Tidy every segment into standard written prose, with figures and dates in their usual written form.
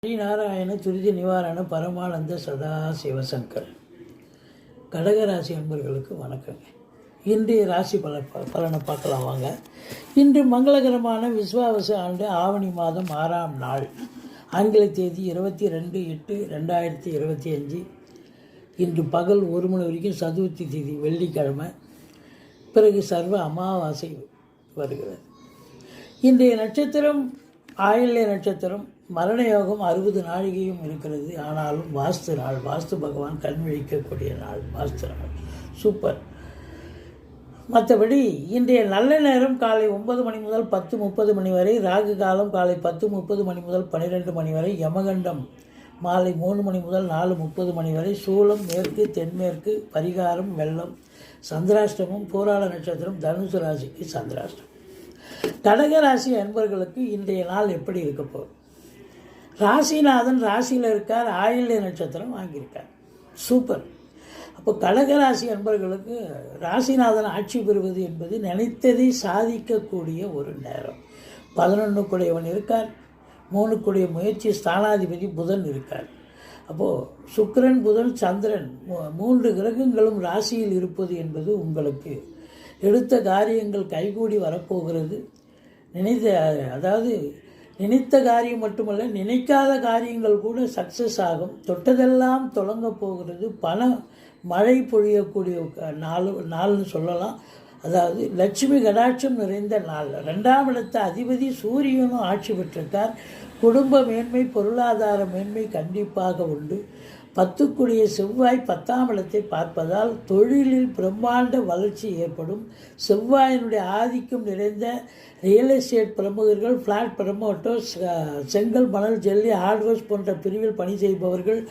ஸ்ரீநாராயண துரித நிவாரண பரமானந்த சதா சிவசங்கர். கடகராசி அன்பர்களுக்கு வணக்கங்க. இன்றைய ராசி பலனை பார்க்கலாம் வாங்க. இன்று மங்களகரமான விஸ்வாவச ஆண்டு ஆவணி மாதம் 6ஆம் நாள், ஆங்கில தேதி 22/8/2025. இன்று பகல் 1 மணி வரைக்கும் சதுர்த்தி தேதி வெள்ளிக்கிழமை, பிறகு சர்வ அமாவாசை வருகிறது. இன்றைய நட்சத்திரம் ஆயில்ய நட்சத்திரம். மரண யோகம் 60 நாழிகையும் இருக்கிறது. ஆனாலும் வாஸ்து நாள், வாஸ்து பகவான் கண்விழிக்கக்கூடிய நாள், வாஸ்து நாள் சூப்பர். மற்றபடி இன்றைய நல்ல நேரம் காலை 9 மணி முதல் 10:30 மணி வரை, ராகு காலம் காலை 10:30 மணி முதல் 12 மணி வரை, யமகண்டம் மாலை 3 மணி முதல் 4:30 மணி வரை, சூலம் மேற்கு தென்மேற்கு, பரிகாரம் வெள்ளம், சந்திராஷ்டமம், பூராட நட்சத்திரம், தனுசு ராசிக்கு சந்திராஷ்டமம். கடகராசி அன்பர்களுக்கு இன்றைய நாள் எப்படி இருக்க போகுது? ராசிநாதன் ராசியில் இருக்கார், ஆயில்ய நட்சத்திரம் வாங்கியிருக்கார், சூப்பர். அப்போ கடகராசி அன்பர்களுக்கு ராசிநாதன் ஆட்சி பெறுவது என்பது நினைத்ததை சாதிக்கக்கூடிய ஒரு நேரம். 11 கூடையவன் இருக்கார், 3 கூடிய முயற்சி ஸ்தானாதிபதி புதன் இருக்கார். அப்போது சுக்கிரன் புதன் சந்திரன் 3 கிரகங்களும் ராசியில் இருப்பது என்பது உங்களுக்கு எடுத்த காரியங்கள் கைகூடி வரப்போகிறது. நினைத்த காரியம் மட்டுமல்ல, நினைக்காத காரியங்கள் கூட சக்ஸஸ் ஆகும். தொட்டதெல்லாம் தொடங்க போகிறது. பண மழை பொழியக்கூடிய நாள்னு சொல்லலாம். அதாவது லட்சுமி கடாட்சம் நிறைந்த நாள். 2ஆம் இடத்த அதிபதி சூரியனும் ஆட்சி பெற்றிருக்கார். குடும்ப மேன்மை, பொருளாதார மேன்மை கண்டிப்பாக உண்டு. 10 செவ்வாய் 10ஆம் இடத்தை பார்ப்பதால் தொழிலில் பிரம்மாண்ட வளர்ச்சி ஏற்படும். செவ்வாயினுடைய ஆதிக்கம் நிறைந்த ரியல் எஸ்டேட் பிரமுகர்கள், ஃப்ளாட் ப்ரமோட்டர்ஸ், செங்கல் மணல் ஜல்லி ஹார்ட்வேர்ஸ் போன்ற பிரிவில் பணி செய்பவர்கள்,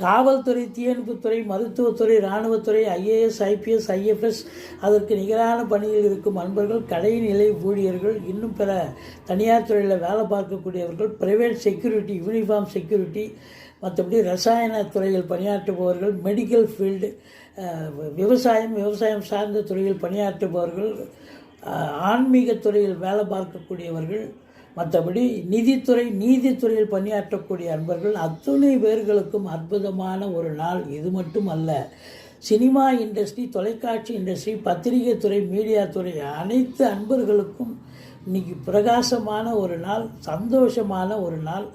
காவல்துறை, தீயணைப்புத்துறை, மருத்துவத்துறை, இராணுவத்துறை, IAS IPS IFS அதற்கு நிகரான பணியில் இருக்கும் அன்பர்கள், கடைநிலை ஊழியர்கள், இன்னும் பிற தனியார் துறையில் வேலை பார்க்கக்கூடியவர்கள், பிரைவேட் செக்யூரிட்டி, யூனிஃபார்ம் செக்யூரிட்டி, மற்றபடி ரசாயன துறையில் பணியாற்றுபவர்கள், மெடிக்கல் ஃபீல்டு, விவசாயம் சார்ந்த துறையில் பணியாற்றுபவர்கள், ஆன்மீக துறையில் வேலை பார்க்கக்கூடியவர்கள், மற்றபடி நிதித்துறை, நீதித்துறையில் பணியாற்றக்கூடிய அன்பர்கள், அத்துணை பேர்களுக்கும் அற்புதமான ஒரு நாள். இது மட்டும் அல்ல, சினிமா இண்டஸ்ட்ரி, தொலைக்காட்சி இண்டஸ்ட்ரி, பத்திரிகை துறை, மீடியா துறை அனைத்து அன்பர்களுக்கும் இன்றைக்கி பிரகாசமான ஒரு நாள், சந்தோஷமான ஒரு நாள்.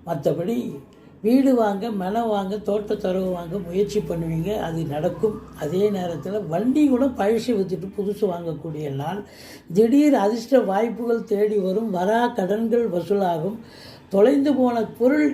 மற்றபடி வீடு வாங்க, மனம் வாங்க, தோட்டத்தரவு வாங்க முயற்சி பண்ணுவீங்க, அது நடக்கும். அதே நேரத்தில் வண்டி கூட பழசு விற்றுட்டு புதுசு வாங்கக்கூடிய நாள். திடீர் அதிர்ஷ்ட வாய்ப்புகள் தேடி வரும். வரா கடன்கள் வசூலாகும். தொலைந்து போன பொருள்